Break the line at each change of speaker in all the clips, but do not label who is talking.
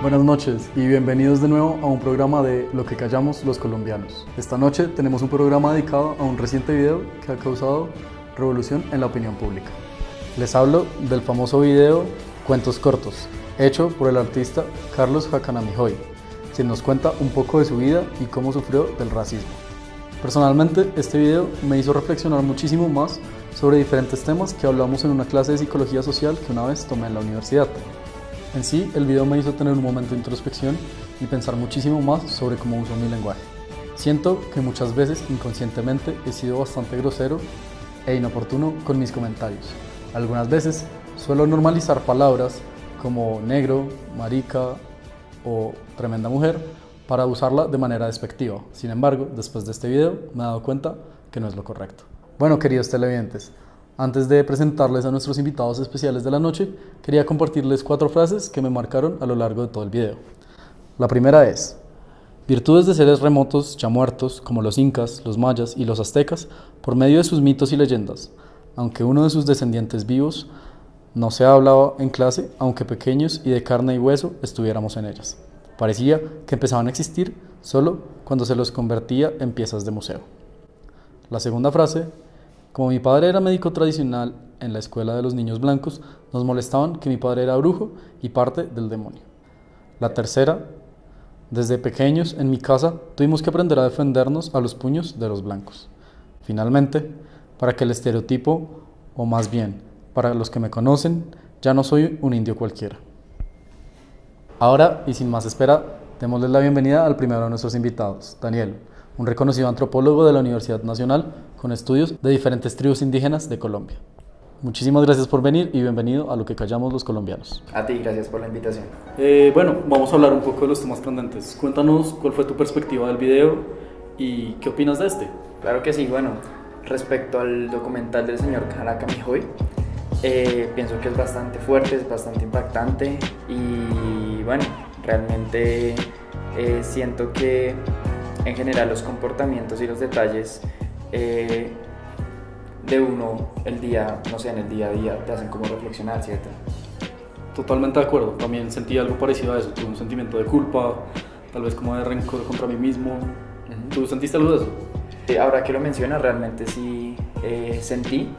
Buenas noches y bienvenidos de nuevo a un programa de Lo que callamos los colombianos. Esta noche tenemos un programa dedicado a un reciente video que ha causado revolución en la opinión pública. Les hablo del famoso video Cuentos Cortos, hecho por el artista Carlos Jacanamijoy, quien nos cuenta un poco de su vida y cómo sufrió del racismo. Personalmente, este video me hizo reflexionar muchísimo más sobre diferentes temas que hablamos en una clase de psicología social que una vez tomé en la universidad. En sí, el video me hizo tener un momento de introspección y pensar muchísimo más sobre cómo uso mi lenguaje. Siento que muchas veces inconscientemente he sido bastante grosero e inoportuno con mis comentarios. Algunas veces suelo normalizar palabras como negro, marica o tremenda mujer para usarla de manera despectiva. Sin embargo, después de este video me he dado cuenta que no es lo correcto. Bueno, queridos televidentes, antes de presentarles a nuestros invitados especiales de la noche, quería compartirles 4 frases que me marcaron a lo largo de todo el video. La primera es: virtudes de seres remotos ya muertos, como los incas, los mayas y los aztecas, por medio de sus mitos y leyendas, aunque uno de sus descendientes vivos no se hablaba en clase, aunque pequeños y de carne y hueso estuviéramos en ellas. Parecía que empezaban a existir solo cuando se los convertía en piezas de museo. La segunda frase: como mi padre era médico tradicional en la escuela de los niños blancos, nos molestaban que mi padre era brujo y parte del demonio. La tercera: desde pequeños en mi casa tuvimos que aprender a defendernos a los puños de los blancos. Finalmente, para que el estereotipo, o más bien, para los que me conocen, ya no soy un indio cualquiera. Ahora, y sin más espera, démosles la bienvenida al primero de nuestros invitados, Daniel, un reconocido antropólogo de la Universidad Nacional con estudios de diferentes tribus indígenas de Colombia. Muchísimas gracias por venir y bienvenido a Lo que callamos los colombianos.
A ti, gracias por la invitación.
Bueno, vamos a hablar un poco de los temas candentes. Cuéntanos cuál fue tu perspectiva del video y qué opinas de este.
Claro que sí, bueno, respecto al documental del señor Jacanamijoy, pienso que es bastante fuerte, es bastante impactante y bueno, realmente siento que en general los comportamientos y los detalles de uno en el día a día te hacen como reflexionar, ¿cierto?
Totalmente de acuerdo, también sentí algo parecido a eso, tuve un sentimiento de culpa, tal vez como de rencor contra mí mismo. ¿Tú sentiste algo de eso?
Ahora que lo mencionas, realmente sí sentí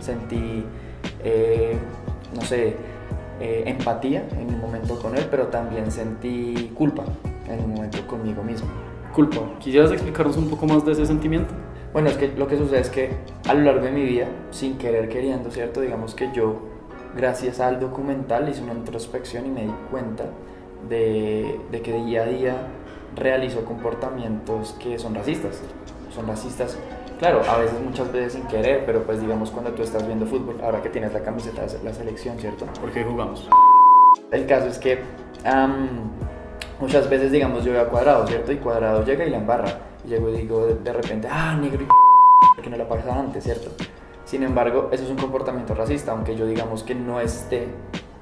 empatía en un momento con él, pero también sentí culpa en un momento conmigo mismo.
Culpa. ¿Quisieras explicarnos un poco más de ese sentimiento?
Bueno, es que lo que sucede es que a lo largo de mi vida, sin querer queriendo, ¿cierto? Digamos que yo, gracias al documental, hice una introspección y me di cuenta de que día a día realizo comportamientos que son racistas. Son racistas, claro, a veces, muchas veces sin querer, pero pues digamos cuando tú estás viendo fútbol, ahora que tienes la camiseta de la selección, ¿cierto?
¿Por qué jugamos?
El caso es que muchas veces, digamos, yo veo a Cuadrado, ¿cierto? Y Cuadrado llega y la embarra. Y llego y digo de repente, negro y que no la pasaba antes, ¿cierto? Sin embargo, eso es un comportamiento racista, aunque yo digamos que no esté,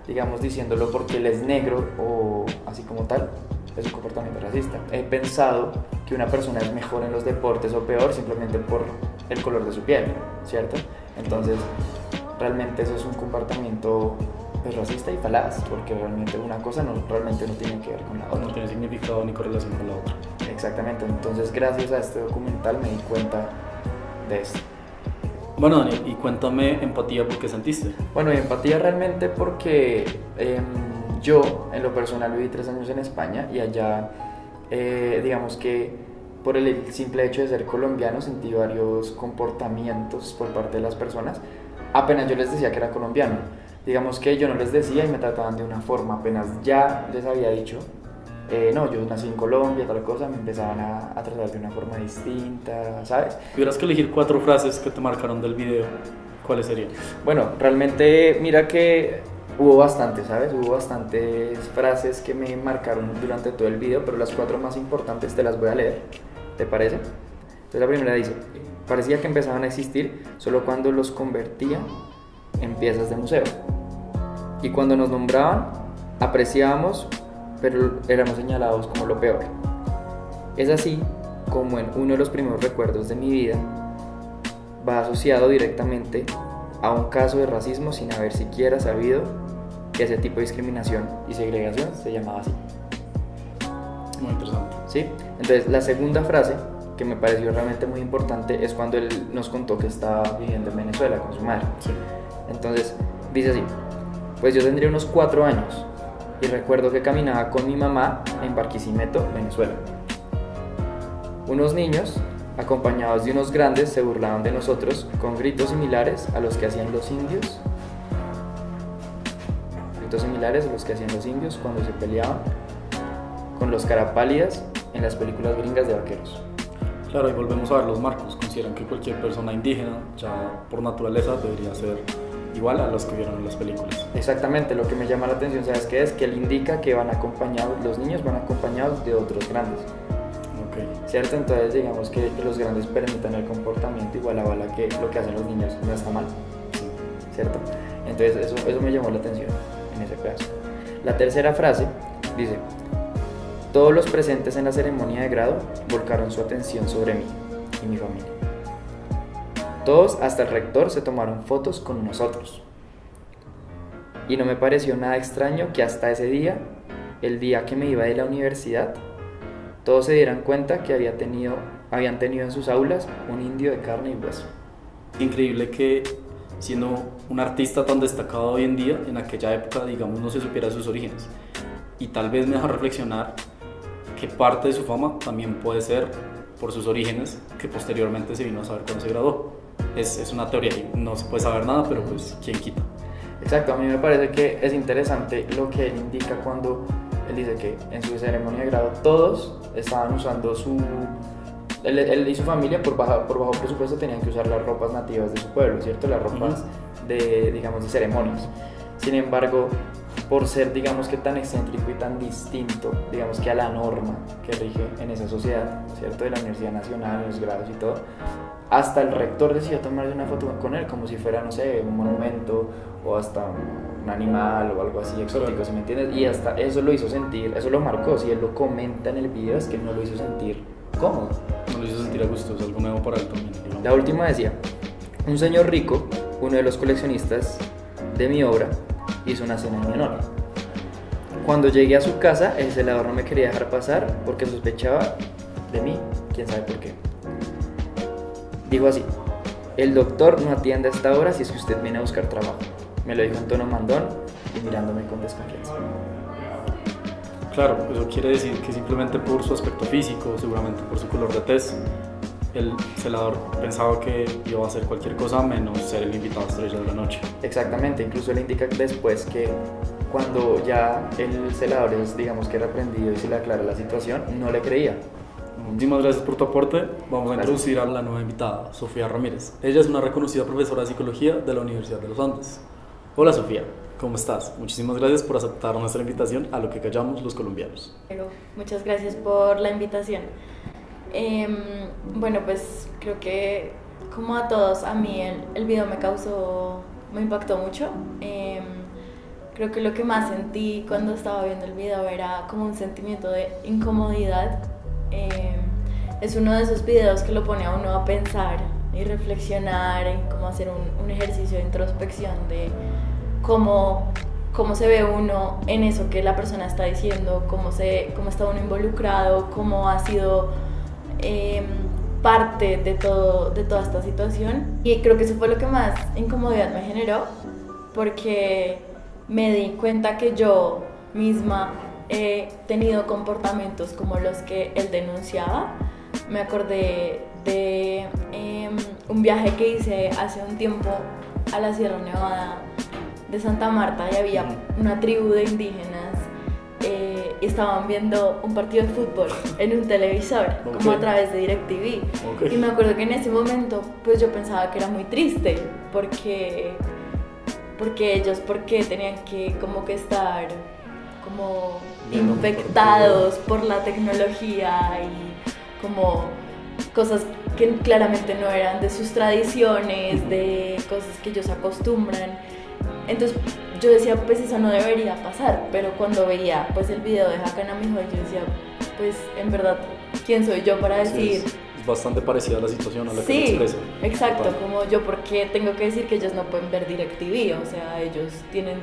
digamos, diciéndolo porque él es negro o así como tal, es un comportamiento racista. He pensado que una persona es mejor en los deportes o peor simplemente por el color de su piel, ¿cierto? Entonces, realmente eso es un comportamiento pues racista y falaz, porque realmente una cosa realmente no tiene que ver con la otra.
No tiene significado ni correlación con la otra.
Exactamente, entonces gracias a este documental me di cuenta de esto.
Bueno, Daniel, y cuéntame empatía, ¿por qué sentiste?
Bueno, y empatía realmente porque yo en lo personal viví 3 años en España y allá digamos que por el simple hecho de ser colombiano sentí varios comportamientos por parte de las personas apenas yo les decía que era colombiano. Digamos que yo no les decía y me trataban de una forma, apenas ya les había dicho no, yo nací en Colombia, tal cosa, me empezaban a tratar de una forma distinta, ¿sabes?
Si tuvieras que elegir 4 frases que te marcaron del video, ¿cuáles serían?
Bueno, realmente mira que hubo bastantes, ¿sabes? Hubo bastantes frases que me marcaron durante todo el video, pero las 4 más importantes te las voy a leer, ¿te parece? Entonces la primera dice: parecía que empezaban a existir solo cuando los convertía en piezas de museo. Y cuando nos nombraban, apreciábamos, pero éramos señalados como lo peor. Es así como en uno de los primeros recuerdos de mi vida va asociado directamente a un caso de racismo sin haber siquiera sabido que ese tipo de discriminación y segregación se llamaba así.
Muy interesante.
¿Sí? Entonces, la segunda frase que me pareció realmente muy importante es cuando él nos contó que estaba viviendo en Venezuela con su madre.
Sí.
Entonces, dice así: pues yo tendría unos 4 años y recuerdo que caminaba con mi mamá en Barquisimeto, Venezuela. Unos niños, acompañados de unos grandes, se burlaban de nosotros con gritos similares a los que hacían los indios. Gritos similares a los que hacían los indios cuando se peleaban con los carapálidas en las películas gringas de vaqueros.
Claro, y volvemos a ver los marcos. Consideran que cualquier persona indígena, ya por naturaleza, debería ser igual a los que vieron en las películas.
Exactamente, lo que me llama la atención, ¿sabes qué es? Que él indica que van acompañados, los niños van acompañados de otros grandes.
Okay.
¿Cierto? Entonces digamos que los grandes permitan el comportamiento igual a bala que lo que hacen los niños no está mal. ¿Cierto? Entonces eso me llamó la atención en ese pedazo. La tercera frase dice: todos los presentes en la ceremonia de grado volcaron su atención sobre mí y mi familia. Todos, hasta el rector, se tomaron fotos con nosotros. Y no me pareció nada extraño que hasta ese día, el día que me iba de la universidad, todos se dieran cuenta que habían tenido en sus aulas un indio de carne y hueso.
Increíble que, siendo un artista tan destacado hoy en día, en aquella época, digamos, no se supiera sus orígenes. Y tal vez me deja reflexionar que parte de su fama también puede ser por sus orígenes, que posteriormente se vino a saber cuando se graduó. Es una teoría y no se puede saber nada, pero pues quién quita.
Exacto, a mí me parece que es interesante lo que él indica cuando él dice que en su ceremonia de grado todos estaban usando él y su familia por bajo presupuesto tenían que usar las ropas nativas de su pueblo, ¿cierto? Las ropas de, digamos, de ceremonias. Sin embargo, por ser, digamos, que tan excéntrico y tan distinto, digamos, que a la norma que rige en esa sociedad, ¿cierto? De la Universidad Nacional, los grados y todo, hasta el rector decidió tomarse una foto con él como si fuera, no sé, un monumento o hasta un animal o algo así exótico, ¿sí me entiendes? Y hasta eso lo hizo sentir, eso lo marcó, si él lo comenta en el video es que no lo hizo sentir cómodo.
No lo hizo sentir a gusto, es algo nuevo para él también, digamos.
La última decía: un señor rico, uno de los coleccionistas de mi obra, hizo una cena en mi honor. Cuando llegué a su casa, el celador no me quería dejar pasar porque sospechaba de mí, quién sabe por qué. Dijo así: el doctor no atiende a esta hora si es que usted viene a buscar trabajo. Me lo dijo en tono mandón y mirándome con desconfianza.
Claro, eso quiere decir que simplemente por su aspecto físico, seguramente por su color de tez, el celador pensaba que iba a hacer cualquier cosa menos ser el invitado estrella de la noche.
Exactamente, incluso le indica después que cuando ya el celador es, digamos, que reprendido y se le aclara la situación, no le creía.
Muchísimas gracias por tu aporte. Vamos a
Gracias.
introducir a la nueva invitada, Sofía Ramírez. Ella es una reconocida profesora de psicología de la Universidad de los Andes. Hola Sofía, ¿cómo estás? Muchísimas gracias por aceptar nuestra invitación a Lo que callamos los colombianos.
Muchas gracias por la invitación. Bueno, pues creo que como a todos, a mí el video me impactó mucho. Creo que lo que más sentí cuando estaba viendo el video era como un sentimiento de incomodidad. Es uno de esos videos que lo pone a uno a pensar y reflexionar en cómo hacer un ejercicio de introspección de cómo se ve uno en eso que la persona está diciendo, cómo está uno involucrado, cómo ha sido parte de toda esta situación. Y creo que eso fue lo que más incomodidad me generó, porque me di cuenta que yo misma he tenido comportamientos como los que él denunciaba. Me acordé de un viaje que hice hace un tiempo a la Sierra Nevada de Santa Marta y había una tribu de indígenas y estaban viendo un partido de fútbol en un televisor, como a través de DirecTV. Y me acuerdo que en ese momento pues yo pensaba que era muy triste porque ellos tenían que como que estar como infectados por la tecnología y como cosas que claramente no eran de sus tradiciones, de cosas que ellos acostumbran. Entonces yo decía, pues eso no debería pasar, pero cuando veía pues el video de Hakan Amijoy, yo decía, pues en verdad, ¿quién soy yo para decir?
Es bastante parecida a la situación a la que
sí,
te expresa.
Exacto,
Total.
como yo, ¿por qué tengo que decir que ellos no pueden ver DirecTV? O sea, ellos tienen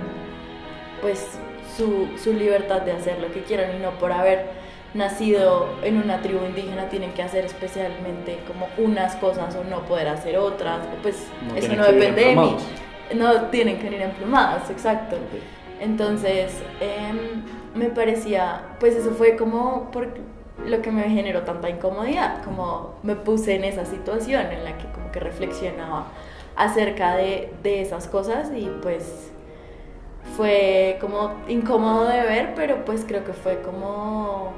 pues su libertad de hacer lo que quieran y no por haber nacido en una tribu indígena tienen que hacer especialmente como unas cosas o no poder hacer otras, pues
No
eso
tienen
no
que ir
depende de mí.
emplumados.
No tienen que venir emplumadas, exacto.
Ok.
Entonces, me parecía, pues eso fue como por lo que me generó tanta incomodidad, como me puse en esa situación en la que como que reflexionaba acerca de esas cosas y pues fue como incómodo de ver, pero pues creo que fue como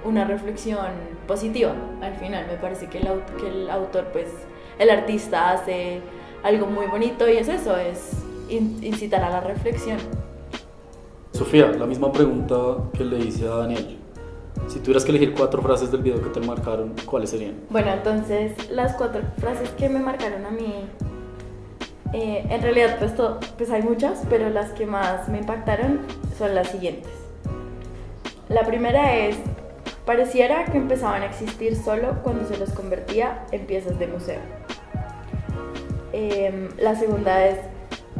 una reflexión positiva al final. Me parece que el autor, pues el artista hace algo muy bonito y es eso, es incitar a la reflexión.
Sofía, la misma pregunta que le hice a Daniel. Si tuvieras que elegir 4 frases del video que te marcaron, ¿cuáles serían?
Bueno, entonces las 4 frases que me marcaron a mí, en realidad pues hay muchas, pero las que más me impactaron son las siguientes. La primera es: pareciera que empezaban a existir solo cuando se los convertía en piezas de museo. La segunda es: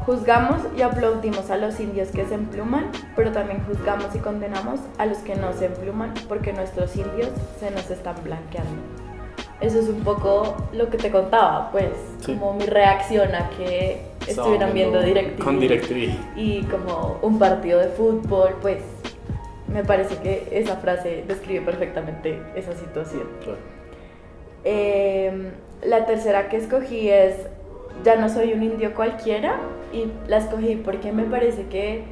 juzgamos y aplaudimos a los indios que se empluman, pero también juzgamos y condenamos a los que no se empluman porque nuestros indios se nos están blanqueando. Eso es un poco lo que te contaba, pues,
sí,
como mi reacción a que estuvieran viendo DirecTV.
Con DirecTV.
Y como un partido de fútbol, pues, me parece que esa frase describe perfectamente esa situación.
Claro.
La tercera que escogí es: ya no soy un indio cualquiera, y la escogí porque me parece que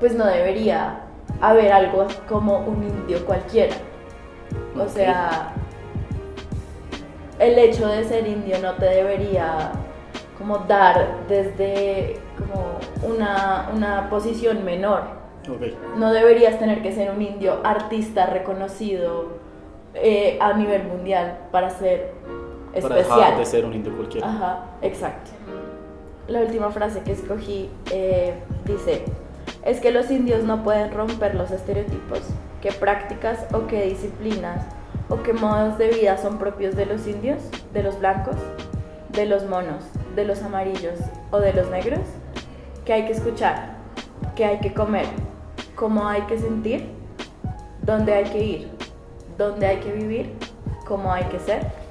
pues no debería haber algo como un indio cualquiera. O sea, el hecho de ser indio no te debería como dar desde como una posición menor.
Okay.
No deberías tener que ser un indio artista reconocido a nivel mundial para ser especial.
Para dejar de ser un indio cualquiera.
Ajá, exacto. La última frase que escogí dice: es que los indios no pueden romper los estereotipos, qué prácticas o qué disciplinas o qué modos de vida son propios de los indios, de los blancos, de los monos, de los amarillos o de los negros, que hay que escuchar, que hay que comer, cómo hay que sentir, dónde hay que ir, dónde hay que vivir, cómo hay que ser.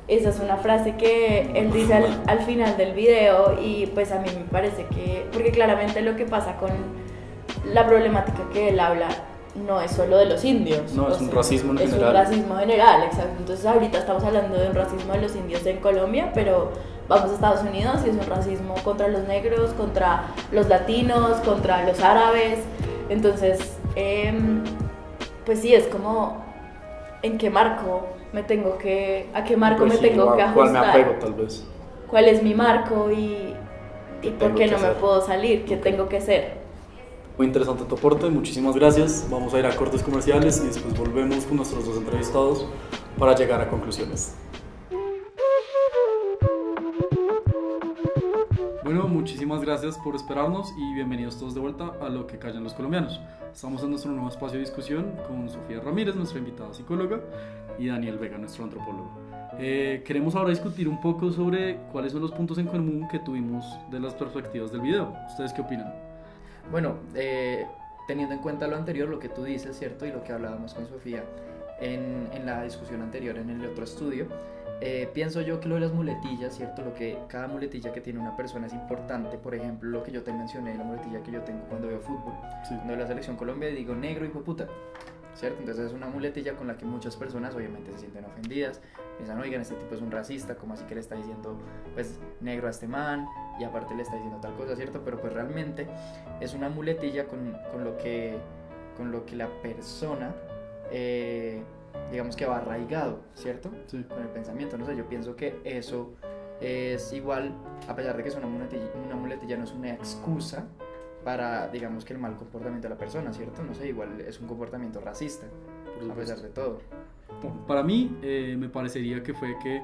Esa es una frase que él dice al final del video y pues a mí me parece que, porque claramente lo que pasa con la problemática que él habla no es solo de los indios.
No, es un racismo en general.
Es un racismo general, exacto. Entonces ahorita estamos hablando de un racismo de los indios en Colombia, pero vamos a Estados Unidos y es un racismo contra los negros, contra los latinos, contra los árabes. Entonces, pues sí, es como, ¿en qué marco me tengo que, a qué marco
Pues
me
sí,
tengo que ajustar?
¿Cuál me apego tal vez?
¿Cuál es mi marco y por qué no me
hacer?
puedo salir? ¿Qué tengo que ser?
Muy interesante tu aporte, muchísimas gracias. Vamos a ir a cortes comerciales y después volvemos con nuestros 2 entrevistados para llegar a conclusiones. Bueno, muchísimas gracias por esperarnos y bienvenidos todos de vuelta a Lo que callan los colombianos. Estamos en nuestro nuevo espacio de discusión con Sofía Ramírez, nuestra invitada psicóloga, y Daniel Vega, nuestro antropólogo. Queremos ahora discutir un poco sobre cuáles son los puntos en común que tuvimos de las perspectivas del video. ¿Ustedes qué opinan?
Bueno, teniendo en cuenta lo anterior, lo que tú dices, ¿cierto? Y lo que hablábamos con Sofía en la discusión anterior, en el otro estudio, pienso yo que lo de las muletillas, ¿cierto? Lo que cada muletilla que tiene una persona es importante. Por ejemplo, lo que yo te mencioné, la muletilla que yo tengo cuando veo fútbol.
Sí.
Cuando veo la selección Colombia digo negro, hijo de puta, ¿cierto? Entonces es una muletilla con la que muchas personas obviamente se sienten ofendidas, piensan, oigan, este tipo es un racista, ¿cómo así que le está diciendo pues negro a este man? Y aparte le está diciendo tal cosa, ¿cierto? Pero pues realmente es una muletilla con lo que la persona digamos que va arraigado, ¿cierto?
Sí.
Con el pensamiento, no sé, yo pienso que eso es igual, a pesar de que es una muletilla no es una excusa para, digamos, que el mal comportamiento de la persona, ¿cierto? No sé, igual es un comportamiento racista, a pesar de todo.
Para mí, me parecería que fue que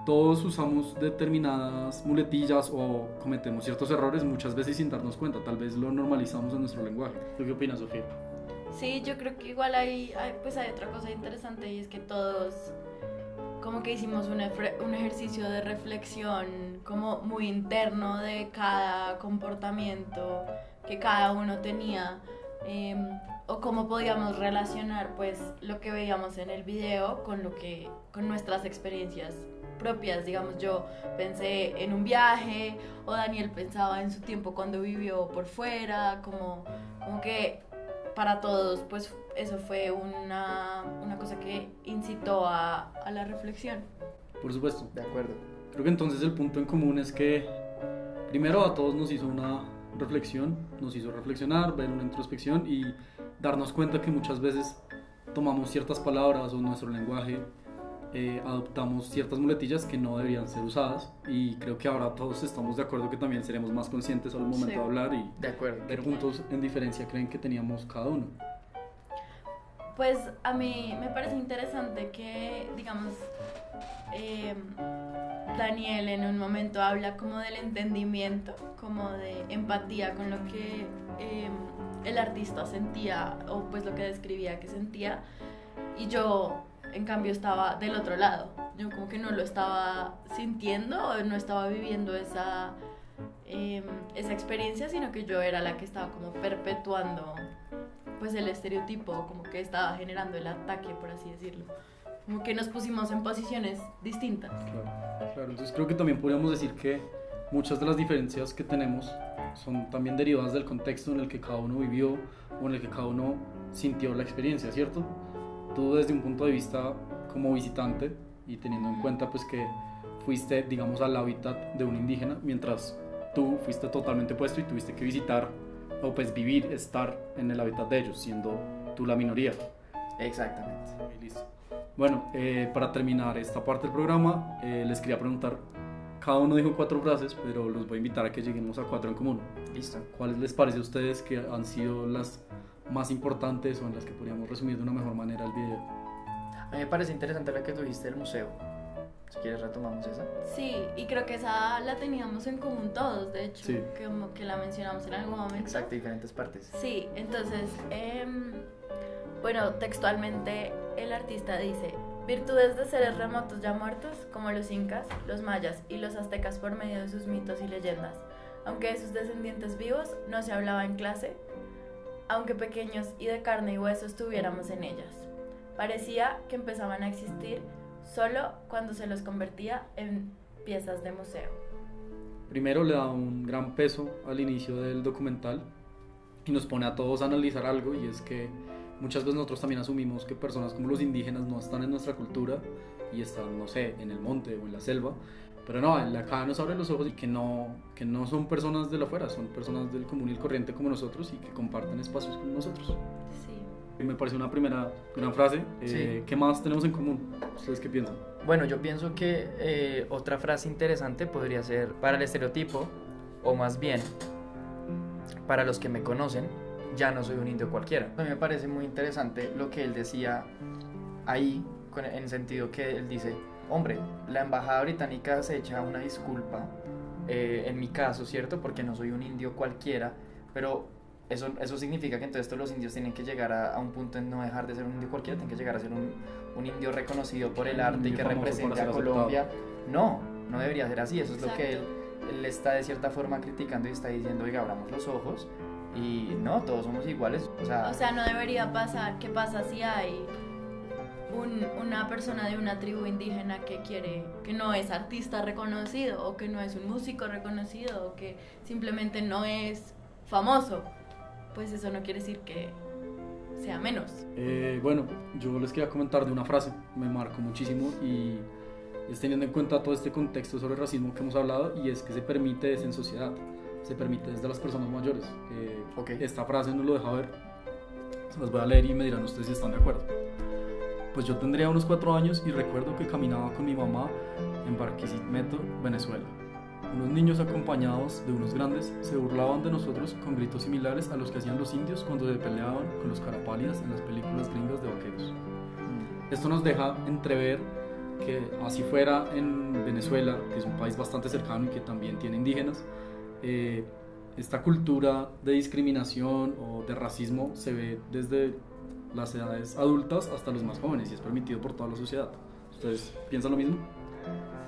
todos usamos determinadas muletillas o cometemos ciertos errores muchas veces sin darnos cuenta, tal vez lo normalizamos en nuestro lenguaje. ¿Tú qué opinas, Sofía?
Sí, yo creo que igual hay otra cosa interesante y es que todos como que hicimos un ejercicio de reflexión como muy interno de cada comportamiento que cada uno tenía o cómo podíamos relacionar pues lo que veíamos en el video con nuestras experiencias propias. Digamos, yo pensé en un viaje, o Daniel pensaba en su tiempo cuando vivió por fuera, como que para todos pues eso fue una cosa que incitó a la reflexión.
Por supuesto.
De acuerdo.
Creo que entonces el punto en común es que primero a todos nos hizo una reflexión, nos hizo reflexionar, ver una introspección y darnos cuenta que muchas veces tomamos ciertas palabras o nuestro lenguaje, adoptamos ciertas muletillas que no deberían ser usadas, y creo que ahora todos estamos de acuerdo que también seremos más conscientes al momento de hablar y
de acuerdo.
ver puntos en diferencia creen que teníamos cada uno.
Pues a mí me parece interesante que, digamos, Daniel en un momento habla como del entendimiento, como de empatía con lo que el artista sentía, o pues lo que describía que sentía, y yo en cambio estaba del otro lado. Yo como que no lo estaba sintiendo, o no estaba viviendo esa experiencia, sino que yo era la que estaba como perpetuando pues el estereotipo, como que estaba generando el ataque, por así decirlo. Como que nos pusimos en posiciones distintas.
Claro. Entonces creo que también podríamos decir que muchas de las diferencias que tenemos son también derivadas del contexto en el que cada uno vivió o en el que cada uno sintió la experiencia, ¿cierto? Tú desde un punto de vista como visitante y teniendo en cuenta pues que fuiste, digamos, al hábitat de un indígena, mientras tú fuiste totalmente opuesto y tuviste que visitar o pues vivir, estar en el hábitat de ellos, siendo tú la minoría.
Exactamente.
Y listo. Bueno, para terminar esta parte del programa, les quería preguntar, cada uno dijo 4 frases, pero los voy a invitar a que lleguemos a 4 en común.
Listo.
¿Cuáles les parece a ustedes que han sido las más importantes o en las que podríamos resumir de una mejor manera el video?
A mí me parece interesante la que tuviste del museo. Si quieres retomamos esa.
Sí, y creo que esa la teníamos en común todos, de hecho,
Sí.
como que la mencionamos en algún momento.
Exacto, diferentes partes.
Sí, entonces, bueno, textualmente el artista dice: virtudes de seres remotos ya muertos, como los incas, los mayas y los aztecas por medio de sus mitos y leyendas. Aunque de sus descendientes vivos no se hablaba en clase, aunque pequeños y de carne y hueso estuviéramos en ellas. Parecía que empezaban a existir solo cuando se los convertía en piezas de museo.
Primero le da un gran peso al inicio del documental y nos pone a todos a analizar algo, y es que muchas veces nosotros también asumimos que personas como los indígenas no están en nuestra cultura y están, no sé, en el monte o en la selva, pero no, acá nos abre los ojos y que no son personas de la afuera, son personas del común y el corriente como nosotros y que comparten espacios con nosotros.
Sí.
Me parece una primera gran frase.
Sí.
¿Qué más tenemos en común? ¿Ustedes qué piensan?
Bueno, yo pienso que otra frase interesante podría ser: para el estereotipo, o más bien para los que me conocen, ya no soy un indio cualquiera. A mí me parece muy interesante lo que él decía ahí, en el sentido que él dice: hombre, la embajada británica se echa una disculpa, en mi caso, ¿cierto? Porque no soy un indio cualquiera, pero eso significa que entonces todos los indios tienen que llegar a un punto en no dejar de ser un indio cualquiera, tienen que llegar a ser un indio reconocido por el arte y que represente a Colombia. No debería ser así. Eso es lo que él está de cierta forma criticando y está diciendo: oiga, abramos los ojos y no, todos somos iguales. O sea,
no debería pasar. ¿Qué pasa si hay una persona de una tribu indígena que no es artista reconocido, o que no es un músico reconocido, o que simplemente no es famoso? Pues eso no quiere decir que sea menos.
Bueno, yo les quería comentar de una frase, me marcó muchísimo, y es teniendo en cuenta todo este contexto sobre el racismo que hemos hablado, y es que se permite en sociedad, se permite desde las personas mayores.
Okay.
Esta frase nos lo deja ver, se las voy a leer y me dirán ustedes si están de acuerdo. Pues yo tendría unos 4 años y recuerdo que caminaba con mi mamá en Barquisimeto, Venezuela. Unos niños acompañados de unos grandes se burlaban de nosotros con gritos similares a los que hacían los indios cuando se peleaban con los carapalias en las películas gringas de vaqueros. Esto nos deja entrever que así fuera en Venezuela, que es un país bastante cercano y que también tiene indígenas, esta cultura de discriminación o de racismo se ve desde las edades adultas hasta los más jóvenes y es permitido por toda la sociedad. ¿Ustedes piensan lo mismo?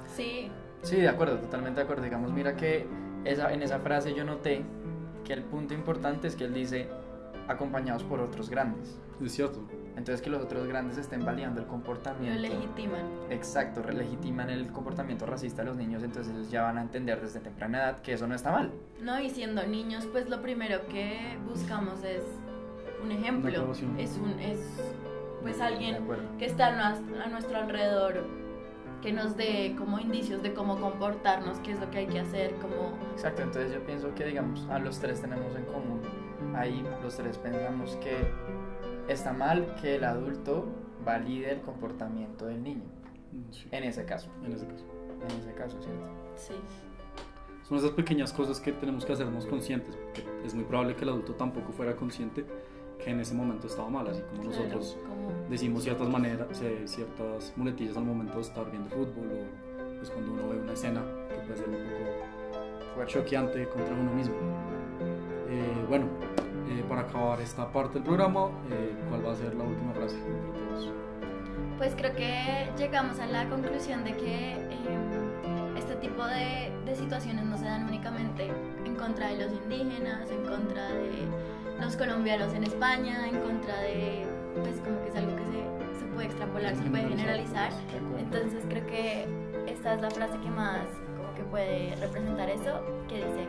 Sí.
Sí, de acuerdo, totalmente de acuerdo. Digamos, mira que en esa frase yo noté que el punto importante es que él dice: acompañados por otros grandes.
Es cierto.
Entonces que los otros grandes estén validando el comportamiento.
Lo legitiman.
Exacto, legitiman el comportamiento racista de los niños, entonces ellos ya van a entender desde temprana edad que eso no está mal.
No, y siendo niños, pues lo primero que buscamos es un ejemplo.
Una aprobación.
Es pues
De
alguien
acuerdo.
que está a nuestro alrededor, que nos dé como indicios de cómo comportarnos, qué es lo que hay que hacer, como...
Exacto, entonces yo pienso que, digamos, a los tres tenemos en común, ahí los tres pensamos que está mal que el adulto valide el comportamiento del niño,
Sí,
en ese caso,
en ese caso.
¿cierto?
Sí.
Son esas pequeñas cosas que tenemos que hacernos conscientes, porque es muy probable que el adulto tampoco fuera consciente que en ese momento estaba mal, así como
Claro,
nosotros
como...
decimos ciertas muletillas al momento de estar viendo fútbol, o pues cuando uno ve una escena que puede ser un poco
Fuerte.
choqueante contra uno mismo. Bueno, para acabar esta parte del programa, ¿cuál va a ser la última frase entre todos?
Pues creo que llegamos a la conclusión de que este tipo de situaciones no se dan únicamente en contra de los indígenas, en contra de los colombianos en España, en contra de, pues como que es algo que se puede extrapolar, se puede generalizar.
De acuerdo.
Entonces creo que esta es la frase que más como que puede representar eso, que dice,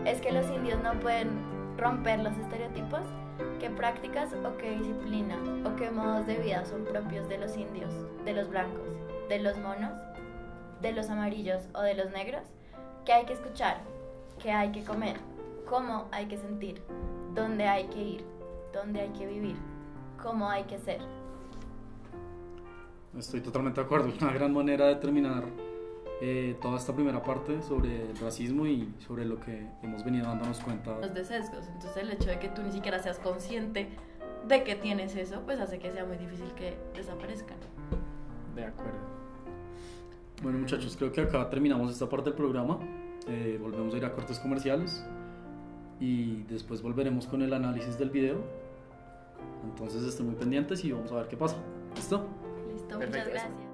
es que los indios no pueden romper los estereotipos, qué prácticas o qué disciplina o qué modos de vida son propios de los indios, de los blancos, de los monos, de los amarillos o de los negros, que hay que escuchar, que hay que comer, cómo hay que sentir, dónde hay que ir, dónde hay que vivir, cómo hay que ser.
Estoy totalmente de acuerdo, una gran manera de terminar toda esta primera parte sobre el racismo y sobre lo que hemos venido dándonos cuenta.
Los de sesgos. Entonces el hecho de que tú ni siquiera seas consciente de que tienes eso, pues hace que sea muy difícil que desaparezcan.
De acuerdo.
Bueno, muchachos, creo que acá terminamos esta parte del programa. Volvemos a ir a cortes comerciales y después volveremos con el análisis del video. Entonces estén muy pendientes y vamos a ver qué pasa. ¿Listo?
Listo,
Perfecto.
muchas gracias.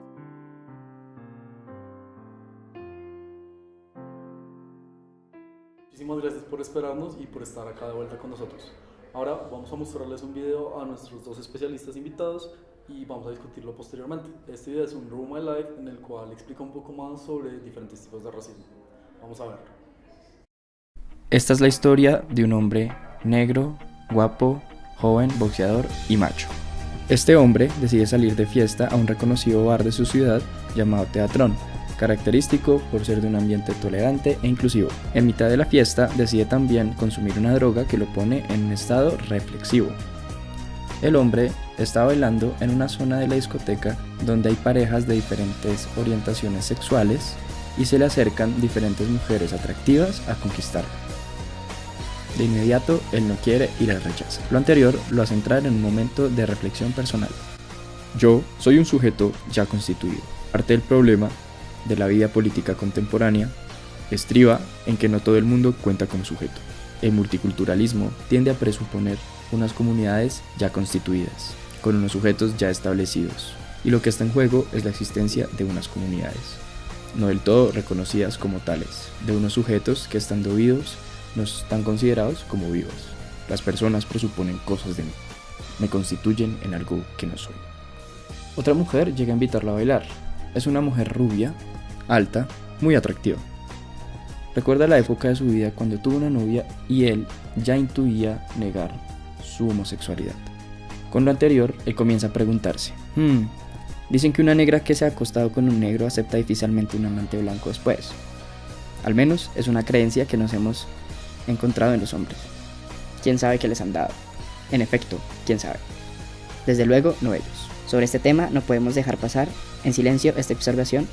Muchísimas gracias por esperarnos y por estar acá de vuelta con nosotros. Ahora vamos a mostrarles un video a nuestros dos especialistas invitados y vamos a discutirlo posteriormente. Este video es un Room My Life en el cual explica un poco más sobre diferentes tipos de racismo. Vamos a verlo.
Esta es la historia de un hombre negro, guapo, joven, boxeador y macho. Este hombre decide salir de fiesta a un reconocido bar de su ciudad llamado Teatrón, característico por ser de un ambiente tolerante e inclusivo. En mitad de la fiesta decide también consumir una droga que lo pone en un estado reflexivo. El hombre está bailando en una zona de la discoteca donde hay parejas de diferentes orientaciones sexuales y se le acercan diferentes mujeres atractivas a conquistarlo. De inmediato, él no quiere y las rechaza. Lo anterior lo hace entrar en un momento de reflexión personal. Yo soy un sujeto ya constituido. Parte del problema de la vida política contemporánea estriba en que no todo el mundo cuenta como sujeto. El multiculturalismo tiende a presuponer unas comunidades ya constituidas, con unos sujetos ya establecidos, y lo que está en juego es la existencia de unas comunidades, no del todo reconocidas como tales, de unos sujetos que estando vivos no están considerados como vivos. Las personas presuponen cosas de mí, me constituyen en algo que no soy. Otra mujer llega a invitarla a bailar. Es una mujer rubia, alta, muy atractiva. Recuerda la época de su vida cuando tuvo una novia y él ya intuía negar su homosexualidad. Con lo anterior, él comienza a preguntarse, dicen que una negra que se ha acostado con un negro acepta difícilmente un amante blanco después. Al menos es una creencia que nos hemos encontrado en los hombres.
¿Quién sabe qué les han dado? En efecto, ¿quién sabe? Desde luego, no ellos. Sobre este tema no podemos dejar pasar en silencio esta observación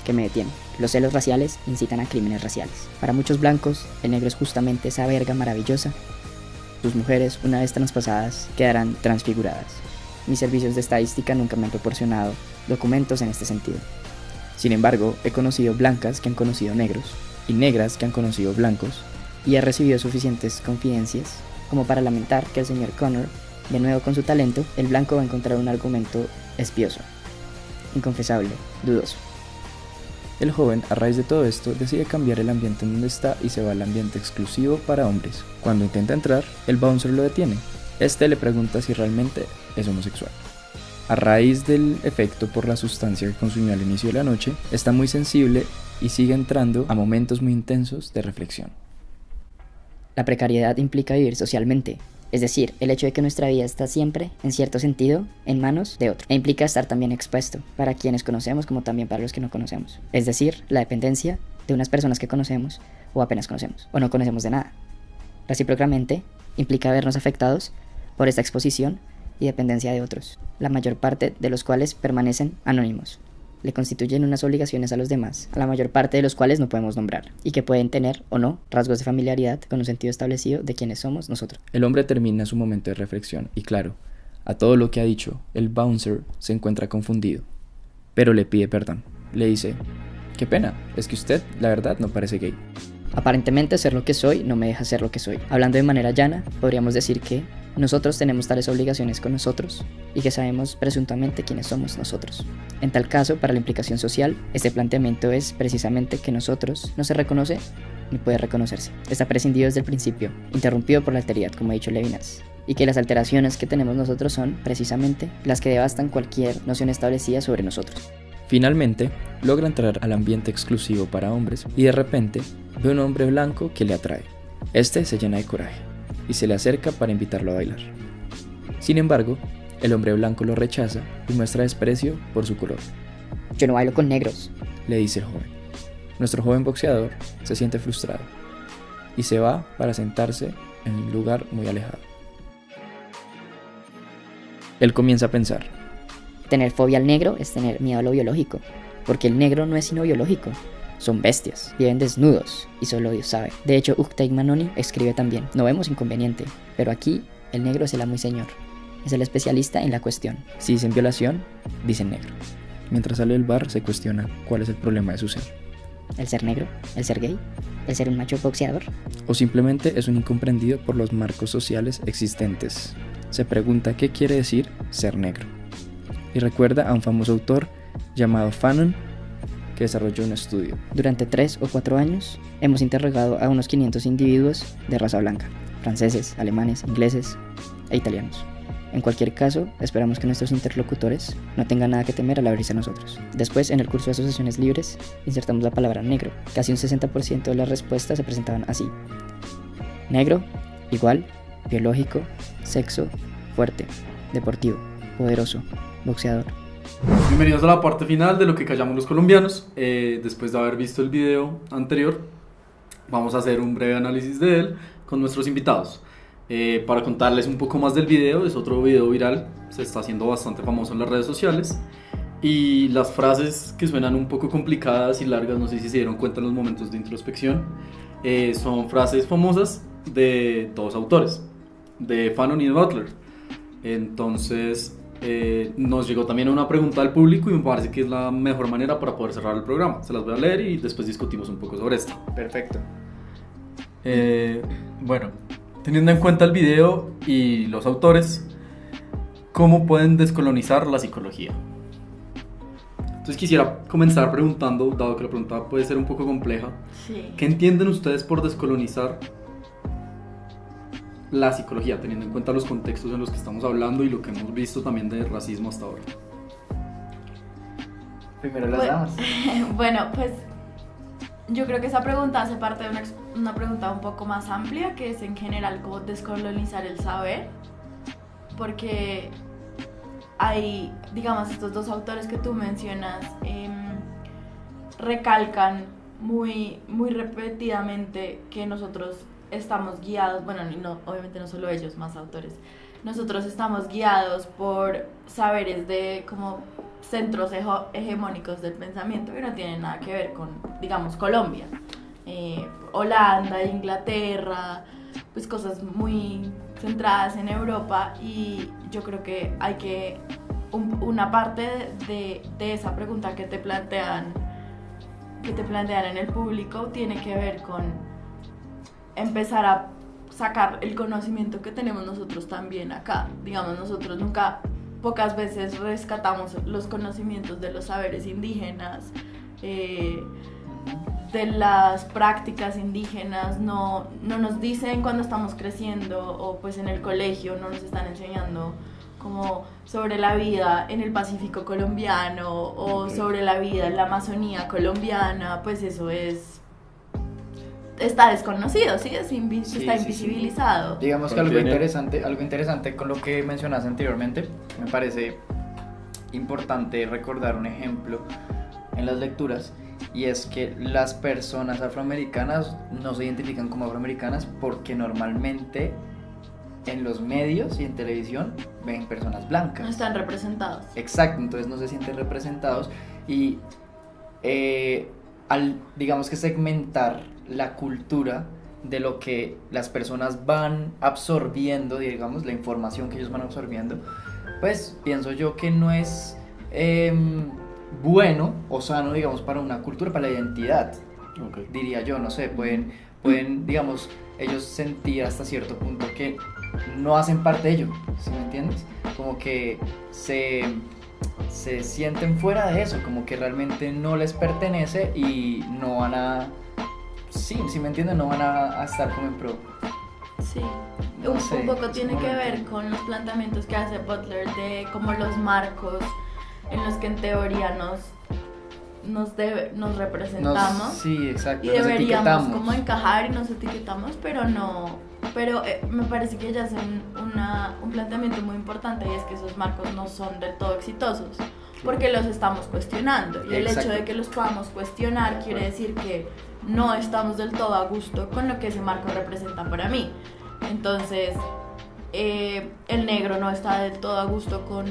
que me detiene. Los celos raciales incitan a crímenes raciales. Para muchos blancos, el negro es justamente esa verga maravillosa. Sus mujeres, una vez traspasadas, quedarán transfiguradas. Mis servicios de estadística nunca me han proporcionado documentos en este sentido. Sin embargo, he conocido blancas que han conocido negros y negras que han conocido blancos y he recibido suficientes confidencias como para lamentar que el señor Connor, de nuevo con su talento, el blanco va a encontrar un argumento espioso, inconfesable, dudoso.
El joven, a raíz de todo esto, decide cambiar el ambiente en donde está y se va al ambiente exclusivo para hombres. Cuando intenta entrar, el bouncer lo detiene. Este le pregunta si realmente es homosexual. A raíz del efecto por la sustancia que consumió al inicio de la noche, está muy sensible y sigue entrando a momentos muy intensos de reflexión.
La precariedad implica vivir socialmente, es decir, el hecho de que nuestra vida está siempre, en cierto sentido, en manos de otro, e implica estar también expuesto para quienes conocemos como también para los que no conocemos, es decir, la dependencia de unas personas que conocemos o apenas conocemos, o no conocemos de nada. Recíprocamente, implica vernos afectados por esta exposición y dependencia de otros, la mayor parte de los cuales permanecen anónimos. Le constituyen unas obligaciones a los demás, a la mayor parte de los cuales no podemos nombrar, y que pueden tener o no rasgos de familiaridad con un sentido establecido de quiénes somos nosotros.
El hombre termina su momento de reflexión y claro, a todo lo que ha dicho, el bouncer se encuentra confundido, pero le pide perdón. Le dice, qué pena, es que usted, la verdad, no parece gay.
Aparentemente ser lo que soy no me deja ser lo que soy. Hablando de manera llana, podríamos decir que nosotros tenemos tales obligaciones con nosotros y que sabemos presuntamente quiénes somos nosotros. En tal caso, para la implicación social, este planteamiento es precisamente que nosotros no se reconoce ni puede reconocerse. Está prescindido desde el principio, interrumpido por la alteridad, como ha dicho Levinas, y que las alteraciones que tenemos nosotros son precisamente las que devastan cualquier noción establecida sobre nosotros.
Finalmente, logra entrar al ambiente exclusivo para hombres y de repente ve un hombre blanco que le atrae. Este se llena de coraje y se le acerca para invitarlo a bailar. Sin embargo, el hombre blanco lo rechaza y muestra desprecio por su color.
Yo no bailo con negros,
Le dice el joven. Nuestro joven boxeador se siente frustrado y se va para sentarse en un lugar muy alejado. Él comienza a pensar.
Tener fobia al negro es tener miedo a lo biológico, porque el negro no es sino biológico. Son bestias, viven desnudos y solo Dios sabe. De hecho, Uchtei Manoni escribe también, no vemos inconveniente, pero aquí el negro es el amo y señor, es el especialista en la cuestión.
Si dicen violación, dicen negro. Mientras sale del bar se cuestiona cuál es el problema de su ser.
¿El ser negro? ¿El ser gay? ¿El ser un macho boxeador?
O simplemente es un incomprendido por los marcos sociales existentes. Se pregunta qué quiere decir ser negro. Y recuerda a un famoso autor llamado Fanon que desarrolló un estudio.
Durante 3 o 4 años hemos interrogado a unos 500 individuos de raza blanca, franceses, alemanes, ingleses e italianos. En cualquier caso, esperamos que nuestros interlocutores no tengan nada que temer al abrirse a nosotros. Después, en el curso de asociaciones libres, insertamos la palabra negro. Casi un 60% de las respuestas se presentaban así. Negro, igual, biológico, sexo, fuerte, deportivo, poderoso, boxeador.
Bienvenidos a la parte final de lo que callamos los colombianos. Después de haber visto el video anterior, vamos a hacer un breve análisis de él con nuestros invitados. Para contarles un poco más del video, es otro video viral, se está haciendo bastante famoso en las redes sociales. Y las frases que suenan un poco complicadas y largas, no sé si se dieron cuenta en los momentos de introspección, son frases famosas de dos autores, de Fanon y de Butler. Entonces nos llegó también una pregunta al público y me parece que es la mejor manera para poder cerrar el programa. Se las voy a leer y después discutimos un poco sobre esto.
Perfecto.
Bueno, teniendo en cuenta el video y los autores, ¿cómo pueden descolonizar la psicología? Entonces quisiera comenzar preguntando, dado que la pregunta puede ser un poco compleja,
Sí.
¿qué entienden ustedes por descolonizar la psicología, teniendo en cuenta los contextos en los que estamos hablando y lo que hemos visto también de racismo hasta ahora?
Primero las damas.
Bueno, pues yo creo que esa pregunta hace parte de una pregunta un poco más amplia, que es en general cómo descolonizar el saber, porque hay, digamos, estos dos autores que tú mencionas recalcan muy repetidamente que nosotros estamos guiados, bueno, no, obviamente no solo ellos, más autores, nosotros estamos guiados por saberes de como centros hegemónicos del pensamiento que no tienen nada que ver con, digamos, Colombia, Holanda, Inglaterra, pues cosas muy centradas en Europa. Y yo creo que hay que, una parte de esa pregunta que te plantean en el público tiene que ver con empezar a sacar el conocimiento que tenemos nosotros también acá. Digamos, nosotros pocas veces rescatamos los conocimientos de los saberes indígenas, de las prácticas indígenas, no nos dicen cuando estamos creciendo o pues en el colegio no nos están enseñando como sobre la vida en el Pacífico colombiano o sobre la vida en la Amazonía colombiana, pues eso está desconocido, ¿sí? Está invisibilizado.
Digamos que algo interesante con lo que mencionaste anteriormente, me parece importante recordar un ejemplo en las lecturas, y es que las personas afroamericanas no se identifican como afroamericanas porque normalmente en los medios y en televisión ven personas blancas.
No están representados.
Exacto, entonces no se sienten representados y al, digamos que segmentar la cultura de lo que las personas van absorbiendo, digamos, la información que ellos van absorbiendo, pues pienso yo que no es bueno o sano, digamos, para una cultura, para la identidad. Diría yo, no sé, pueden, digamos, ellos sentir hasta cierto punto que no hacen parte de ello, ¿sí me entiendes? Como que se sienten fuera de eso, como que realmente no les pertenece y no van a, sí me entienden, no van a estar como en pro.
Sí,
No
un
sé,
poco
es
tiene
como
que
lo
ver
entiendo.
con los planteamientos que hace Butler de como los marcos en los que en teoría nos representamos.
Sí, exacto.
Y
nos
deberíamos
etiquetamos.
como encajar y nos etiquetamos, pero me parece que ella hace un planteamiento muy importante, y es que esos marcos no son del todo exitosos porque los estamos cuestionando, y el
Exacto.
hecho de que los podamos cuestionar quiere decir que no estamos del todo a gusto con lo que ese marco representa para mí. Entonces el negro no está del todo a gusto con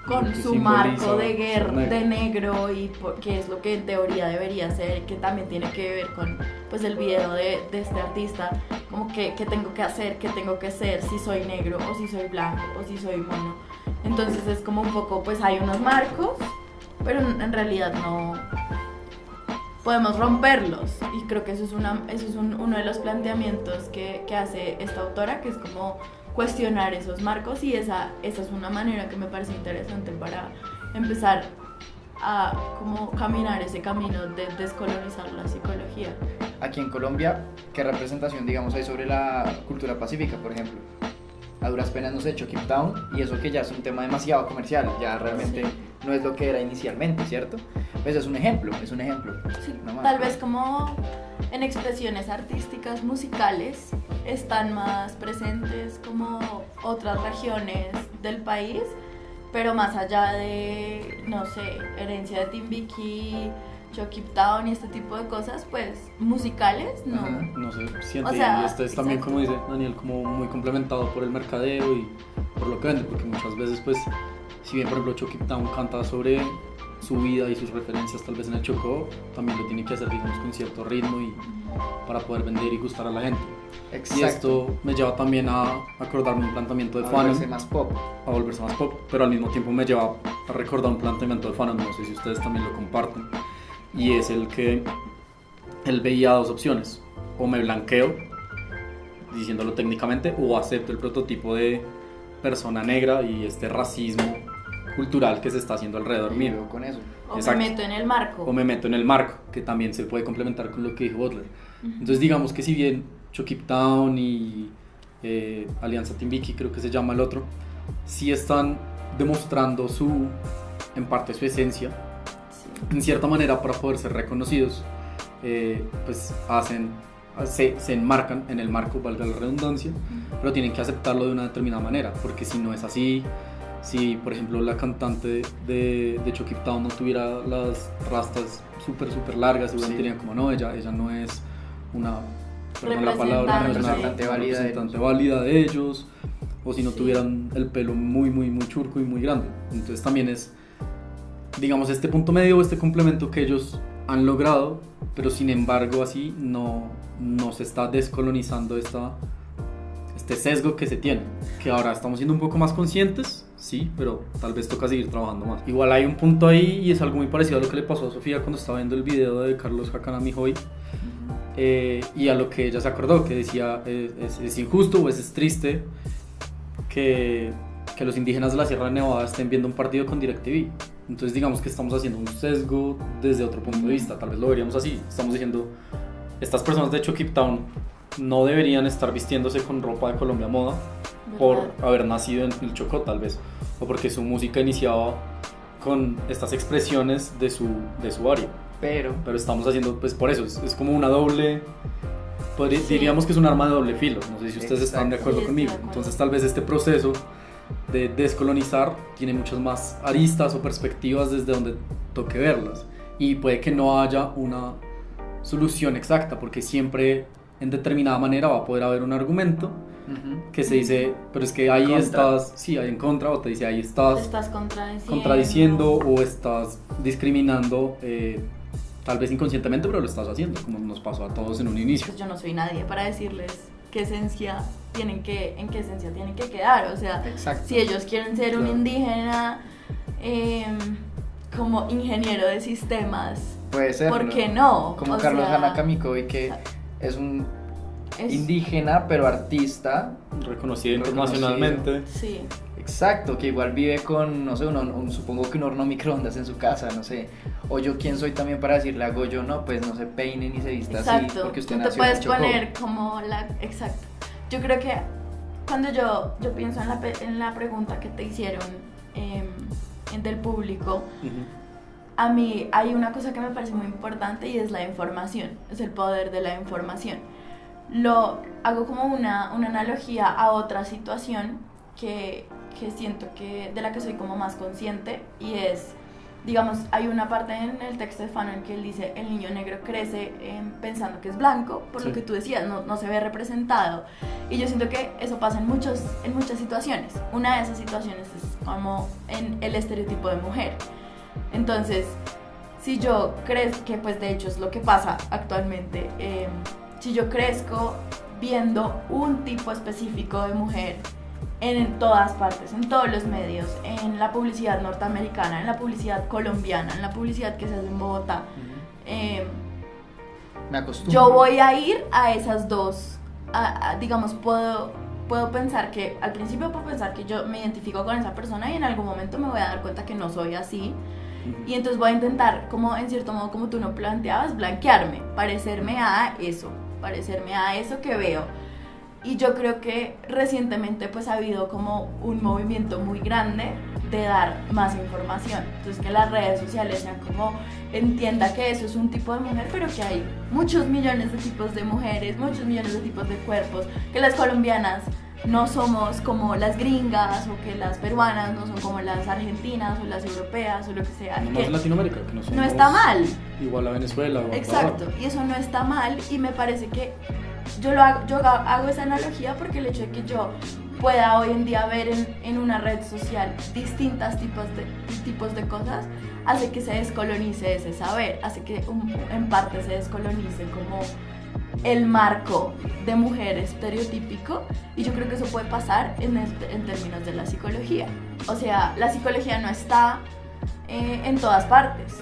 Lo que
su marco
simboliza
de
ser
guerra,
negro.
de negro, y que es lo que en teoría debería ser, que también tiene que ver con pues el video de este artista, como que tengo que hacer, que tengo que ser, si soy negro o si soy blanco o si soy mono. Entonces es como un poco, pues hay unos marcos, pero en realidad no podemos romperlos, y creo que eso es uno de los planteamientos que hace esta autora, que es como cuestionar esos marcos, y esa es una manera que me parece interesante para empezar a como caminar ese camino de descolonizar la psicología.
Aquí en Colombia, ¿qué representación, digamos, hay sobre la cultura pacífica, por ejemplo? A duras penas, no sé, Chucky Town, y eso que ya es un tema demasiado comercial, ya realmente no es lo que era inicialmente, ¿cierto? Pues es un ejemplo.
Sí,
nomás.
tal vez como en expresiones artísticas, musicales, están más presentes como otras regiones del país, pero más allá de, no sé, herencia de Timbiquí, Chucky Town y este tipo de cosas, pues musicales, no.
Ajá.
No sé, siente,
O sea,
y este es también,
exacto.
como dice Daniel, como muy complementado por el mercadeo y por lo que vende, porque muchas veces, pues, si bien por ejemplo Chucky Town canta sobre su vida y sus referencias tal vez en el Chocó, también lo tiene que hacer, digamos, con cierto ritmo y para poder vender y gustar a la gente.
Exacto.
Y esto me lleva también a acordarme un planteamiento de
A
Fanon,
volverse más pop.
a volverse más pop, pero al mismo tiempo me lleva a recordar un planteamiento de Fanon, no sé si ustedes también lo comparten, y es el que él veía dos opciones: o me blanqueo, diciéndolo técnicamente, o acepto el prototipo de persona negra y este racismo cultural que se está haciendo alrededor
Y
mío,
luego con eso.
O
Exacto.
me meto en el marco.
o me meto en el marco, que también se puede complementar con lo que dijo Butler. Entonces digamos que si bien Chucky Town y Alianza Timbiquí, creo que se llama el otro, sí están demostrando en parte su esencia, en cierta manera, para poder ser reconocidos, pues se enmarcan en el marco, valga la redundancia, pero tienen que aceptarlo de una determinada manera, porque si no es así, si por ejemplo la cantante de Chucky Town no tuviera las rastas súper largas, seguramente
Sí.
dirían como no, ella no es una, perdón la palabra, no es una
Representante válida de
representante válida de ellos, o si no
Sí.
tuvieran el pelo muy churco y muy grande. Entonces también es, digamos, este punto medio, este complemento que ellos han logrado, pero sin embargo así no se está descolonizando este sesgo que se tiene, que ahora estamos siendo un poco más conscientes, sí, pero tal vez toca seguir trabajando más. Igual hay un punto ahí, y es algo muy parecido a lo que le pasó a Sofía cuando estaba viendo el video de Carlos Hakanami Hoy, y a lo que ella se acordó, que decía, es injusto o es triste que los indígenas de la Sierra de Nevada estén viendo un partido con DirecTV. Entonces digamos que estamos haciendo un sesgo desde otro punto de vista, tal vez lo veríamos así, estamos diciendo, estas personas de Cape Town no deberían estar vistiéndose con ropa de Colombia Moda por haber nacido en el Chocó tal vez, o porque su música iniciaba con estas expresiones de su área. Pero estamos haciendo, pues por eso, es como una doble, diríamos que es un arma de doble filo, no sé si ustedes están de acuerdo conmigo. Entonces tal vez este proceso de descolonizar tiene muchas más aristas o perspectivas desde donde toque verlas, y puede que no haya una solución exacta, porque siempre en determinada manera va a poder haber un argumento que se dice, pero es que ahí estás, sí, ahí en contra, o te dice ahí estás contradiciendo o estás discriminando, tal vez inconscientemente, pero lo estás haciendo, como nos pasó a todos en un inicio.
Pues yo no soy nadie para decirles en qué esencia tienen que quedar, o sea, exacto. Si ellos quieren ser un indígena como ingeniero de sistemas,
puede ser,
¿por qué no?
Como Carlos Hanna-Kamikoy, que es un indígena pero artista
reconocido internacionalmente.
Sí.
Exacto, que igual vive con, no sé, supongo que un horno microondas en su casa, no sé. O yo quién soy también para decirle a Goyo, no, pues no se peine ni se vista así, porque usted nació en Chocó. Exacto, tú te puedes
poner como exacto. Yo creo que cuando yo pienso en la pregunta que te hicieron del público, a mí hay una cosa que me parece muy importante y es la información, es el poder de la información. Lo hago como una analogía a otra situación que siento que de la que soy como más consciente, y es, digamos, hay una parte en el texto de Fanon que él dice, el niño negro crece pensando que es blanco, por lo que tú decías, no se ve representado, y yo siento que eso pasa en muchas situaciones. Una de esas situaciones es como en el estereotipo de mujer. Entonces, si yo crezco, que pues de hecho es lo que pasa actualmente, si yo crezco viendo un tipo específico de mujer en todas partes, en todos los medios, en la publicidad norteamericana, en la publicidad colombiana, en la publicidad que se hace en Bogotá,
me acostumbro.
Yo voy a ir a esas dos, digamos, puedo pensar que, al principio puedo pensar que yo me identifico con esa persona y en algún momento me voy a dar cuenta que no soy así, y entonces voy a intentar, como en cierto modo, como tú no planteabas, blanquearme, parecerme a eso que veo. Y yo creo que recientemente pues ha habido como un movimiento muy grande de dar más información. Entonces que las redes sociales sean como, entienda que eso es un tipo de mujer, pero que hay muchos millones de tipos de mujeres, muchos millones de tipos de cuerpos, que las colombianas no somos como las gringas, o que las peruanas no son como las argentinas o las europeas o lo que sea.
No más Latinoamérica, que no somos
no está mal.
Igual a Venezuela o
exacto, y eso no está mal, y me parece que yo hago esa analogía porque el hecho de que yo pueda hoy en día ver en una red social distintos tipos de cosas hace que se descolonice ese saber, hace que en parte se descolonice como el marco de mujer estereotípico, y yo creo que eso puede pasar en términos de la psicología. O sea, la psicología no está en todas partes.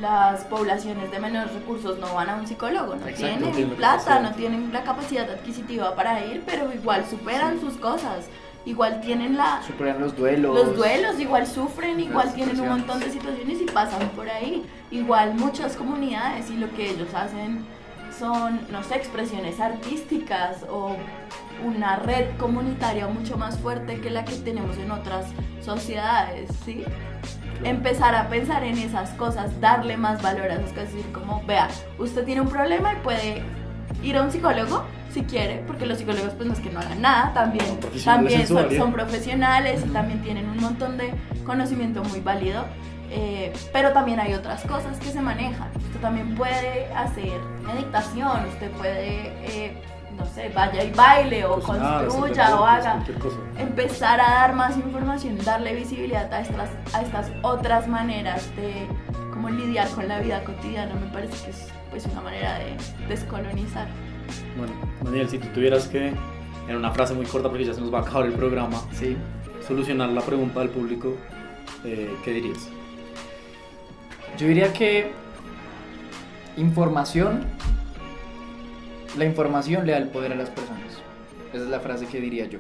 Las poblaciones de menores recursos no van a un psicólogo, no tienen plata, no tienen la capacidad adquisitiva para ir, pero igual superan sus cosas, igual
superan los duelos,
igual sufren, igual tienen un montón de situaciones y pasan por ahí. Igual muchas comunidades, y lo que ellos hacen son, no sé, expresiones artísticas o una red comunitaria mucho más fuerte que la que tenemos en otras sociedades, ¿sí? Empezar a pensar en esas cosas, darle más valor a esas cosas, decir como, vea, usted tiene un problema y puede ir a un psicólogo si quiere, porque los psicólogos pues no es que no hagan nada, también son profesionales y también tienen un montón de conocimiento muy válido, pero también hay otras cosas que se manejan. Usted también puede hacer meditación, usted puede no sé, vaya y baile o construya o haga, empezar a dar más información, darle visibilidad a estas otras maneras de cómo lidiar con la vida cotidiana. Me parece que es pues una manera de descolonizar.
Bueno, Daniel, si tú tuvieras que, en una frase muy corta porque ya se nos va a acabar el programa,
sí,
solucionar la pregunta del público, ¿qué dirías?
Yo diría que la información le da el poder a las personas. Esa es la frase que diría yo.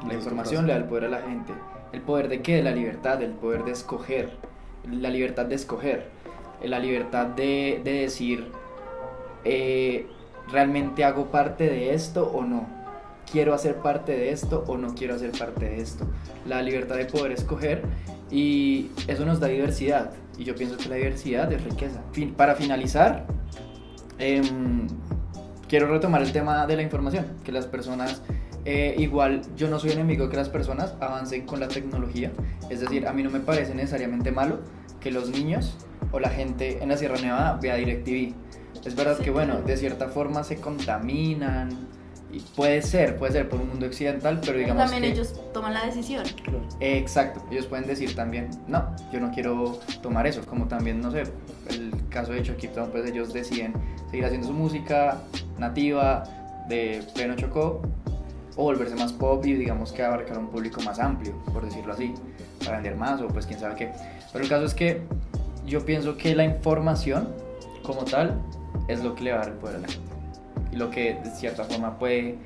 La información le da el poder a la gente. ¿El poder de qué? De la libertad, el poder de escoger, la libertad de escoger, la libertad de decir, ¿realmente hago parte de esto o no? ¿Quiero hacer parte de esto o no quiero hacer parte de esto? La libertad de poder escoger, y eso nos da diversidad, y yo pienso que la diversidad es riqueza. Para finalizar, quiero retomar el tema de la información, que las personas, igual yo no soy enemigo que las personas avancen con la tecnología, es decir, a mí no me parece necesariamente malo que los niños o la gente en la Sierra Nevada vea DirecTV. Es verdad que bueno, de cierta forma se contaminan, y puede ser por un mundo occidental, pero digamos
también
que
ellos toman la decisión.
exacto, ellos pueden decir también, no, yo no quiero tomar eso, como también, no sé, el caso de Choquito, pues ellos deciden seguir haciendo su música nativa de pleno Chocó, o volverse más pop y digamos que abarcar un público más amplio, por decirlo así, para vender más o pues quién sabe qué. Pero el caso es que yo pienso que la información como tal es lo que le va a dar el poder a la gente, y lo que de cierta forma puede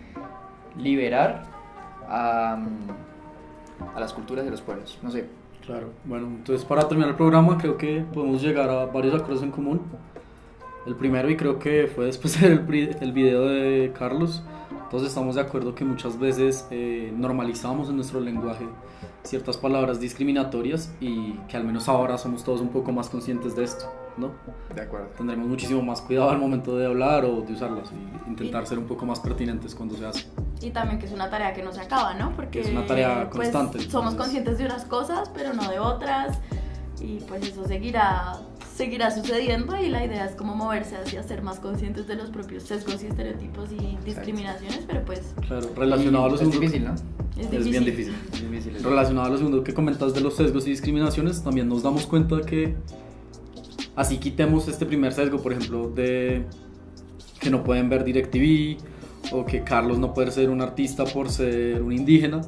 liberar a las culturas de los pueblos, no sé.
Claro, bueno, entonces para terminar el programa creo que podemos llegar a varios acuerdos en común. El primero, y creo que fue después del el video de Carlos, todos estamos de acuerdo que muchas veces normalizamos en nuestro lenguaje ciertas palabras discriminatorias, y que al menos ahora somos todos un poco más conscientes de esto, ¿no?
De acuerdo.
Tendremos muchísimo más cuidado al momento de hablar o de usarlas, y intentar ser un poco más pertinentes cuando se hace.
Y también que es una tarea que no se acaba, ¿no? Porque
Es una tarea
pues,
constante.
somos
Entonces,
conscientes de unas cosas, pero no de otras. Y pues eso seguirá sucediendo, y la idea es como moverse hacia ser más conscientes de los propios sesgos y estereotipos y discriminaciones, pero pues
claro, relacionado a lo
Es
segundo,
difícil, ¿no?
es bien difícil.
Es difícil.
Relacionado a lo segundo que comentas de los sesgos y discriminaciones, también nos damos cuenta que así quitemos este primer sesgo, por ejemplo, de que no pueden ver DirecTV, o que Carlos no puede ser un artista por ser un indígena,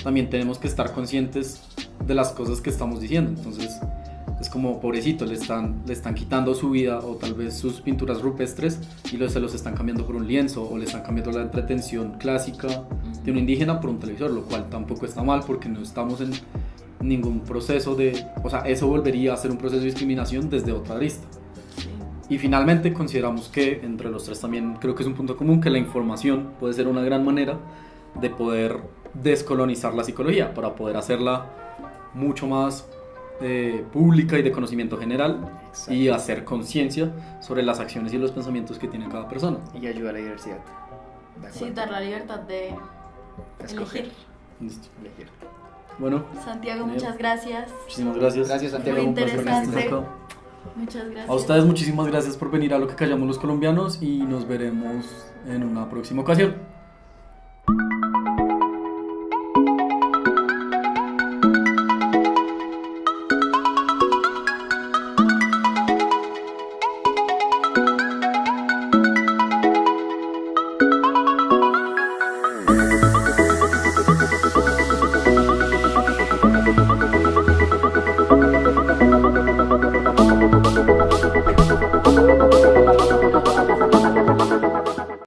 también tenemos que estar conscientes de las cosas que estamos diciendo. Entonces es como, pobrecito, le están quitando su vida o tal vez sus pinturas rupestres, y se los están cambiando por un lienzo, o le están cambiando la entretención clásica de un indígena por un televisor, lo cual tampoco está mal, porque no estamos en ningún proceso de, o sea, eso volvería a ser un proceso de discriminación desde otra arista. Y finalmente consideramos que entre los tres también creo que es un punto común, que la información puede ser una gran manera de poder descolonizar la psicología, para poder hacerla mucho más pública y de conocimiento general. Exacto. Y hacer conciencia sobre las acciones y los pensamientos que tiene cada persona.
Y ayuda a la diversidad.
sí, dar la libertad de
Escoger.
elegir.
Listo.
Elegir.
Bueno,
Santiago, muchas gracias.
muchísimas gracias.
Gracias, Santiago.
Muy
un placer
interesante.
tenerte.
Muchas gracias.
A ustedes muchísimas gracias por venir a Lo que Callamos los Colombianos, y nos veremos en una próxima ocasión.